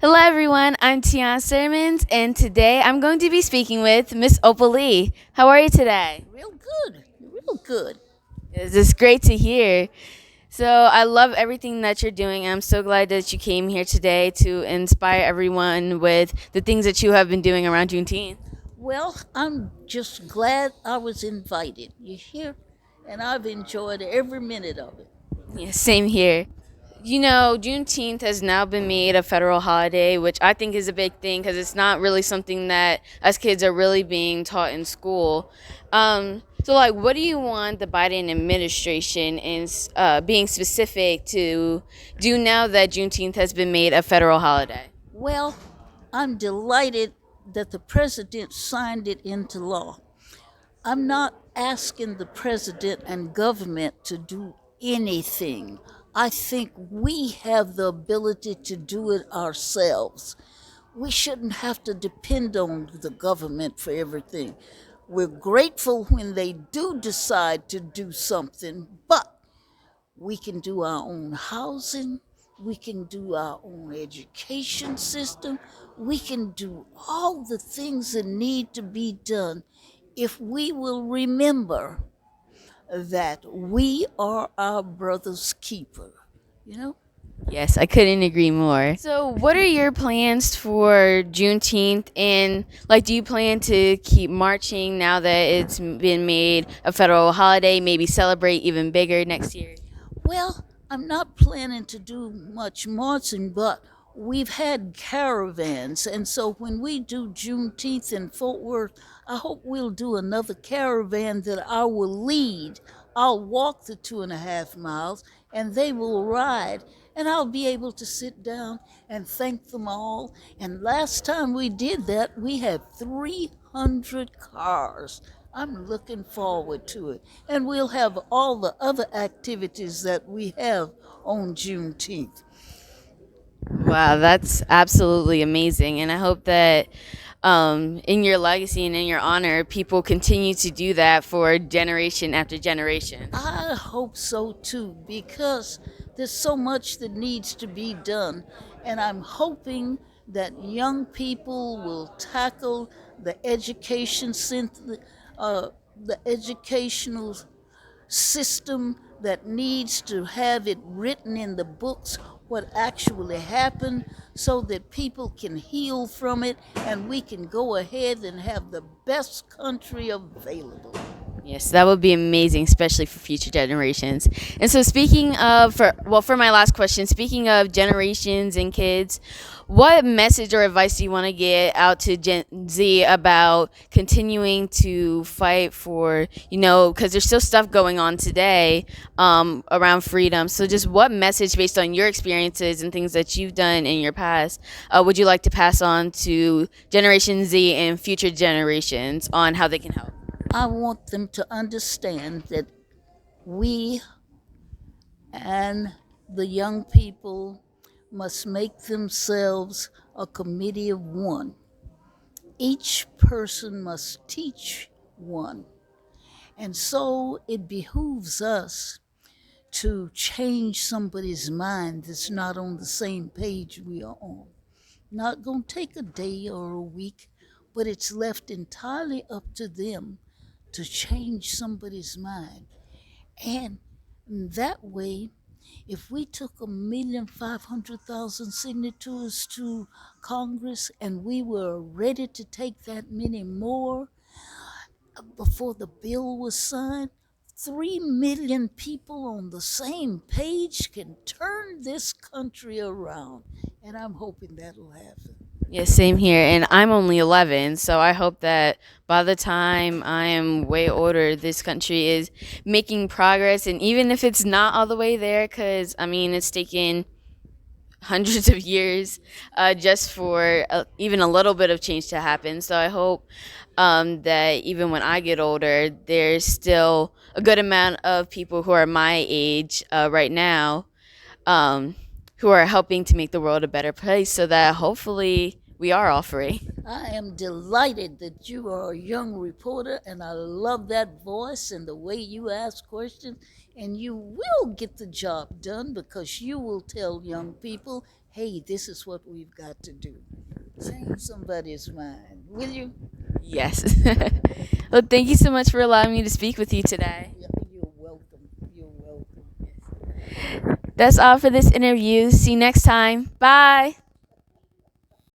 Hello, everyone. I'm Tiana Sermons, and today I'm going to be speaking with Miss Opal Lee. How are you today? Real good, real good. This is great to hear. So, I love everything that you're doing. I'm so glad that you came here today to inspire everyone with the things that you have been doing around Juneteenth. Well, I'm just glad I was invited. You hear? And I've enjoyed every minute of it. Yeah, same here. Juneteenth has now been made a federal holiday, which I think is a big thing because it's not really something that us kids are really being taught in school. So, what do you want the Biden administration is being specific to do now that Juneteenth has been made a federal holiday? Well, I'm delighted that the president signed it into law. I'm not asking the president and government to do anything. I think we have the ability to do it ourselves. We shouldn't have to depend on the government for everything. We're grateful when they do decide to do something, but we can do our own housing, we can do our own education system, we can do all the things that need to be done if we will remember that we are our brother's keeper, you know? Yes, I couldn't agree more. So, what are your plans for Juneteenth? And, do you plan to keep marching now that it's been made a federal holiday? Maybe celebrate even bigger next year? Well, I'm not planning to do much marching, but we've had caravans. And so when we do Juneteenth in Fort Worth, I hope we'll do another caravan that I will lead. I'll walk the 2.5 miles and they will ride. And I'll be able to sit down and thank them all. And last time we did that, we had 300 cars. I'm looking forward to it. And we'll have all the other activities that we have on Juneteenth. Wow, that's absolutely amazing. And I hope that in your legacy and in your honor, people continue to do that for generation after generation. I hope so too, because there's so much that needs to be done. And I'm hoping that young people will tackle the uh, the educational system that needs to have it written in the books what actually happened so that people can heal from it and we can go ahead and have the best country available. Yes, that would be amazing, especially for future generations. And so, speaking of, for my last question, speaking of generations and kids, what message or advice do you want to get out to Gen Z about continuing to fight for, because there's still stuff going on today around freedom. So, just what message, based on your experiences and things that you've done in your past, would you like to pass on to Generation Z and future generations on how they can help? I want them to understand that we and the young people must make themselves a committee of one. Each person must teach one. And so it behooves us to change somebody's mind that's not on the same page we are on. Not going to take a day or a week, but it's left entirely up to them to change somebody's mind. And that way, if we took 1,500,000 signatures to Congress and we were ready to take that many more before the bill was signed, 3 million people on the same page can turn this country around. And I'm hoping that'll happen. Yeah, same here. And I'm only 11, so I hope that by the time I am way older, this country is making progress. And even if it's not all the way there, because, I mean, it's taken hundreds of years just for even a little bit of change to happen. So I hope that even when I get older, there's still a good amount of people who are my age right now um, who are helping to make the world a better place so that hopefully we are all free. I am delighted that you are a young reporter, and I love that voice and the way you ask questions. And you will get the job done because you will tell young people hey, this is what we've got to do. Change somebody's mind, will you? Yes. Well, thank you so much for allowing me to speak with you today. Yeah, you're welcome. You're welcome. That's all for this interview. See you next time. Bye.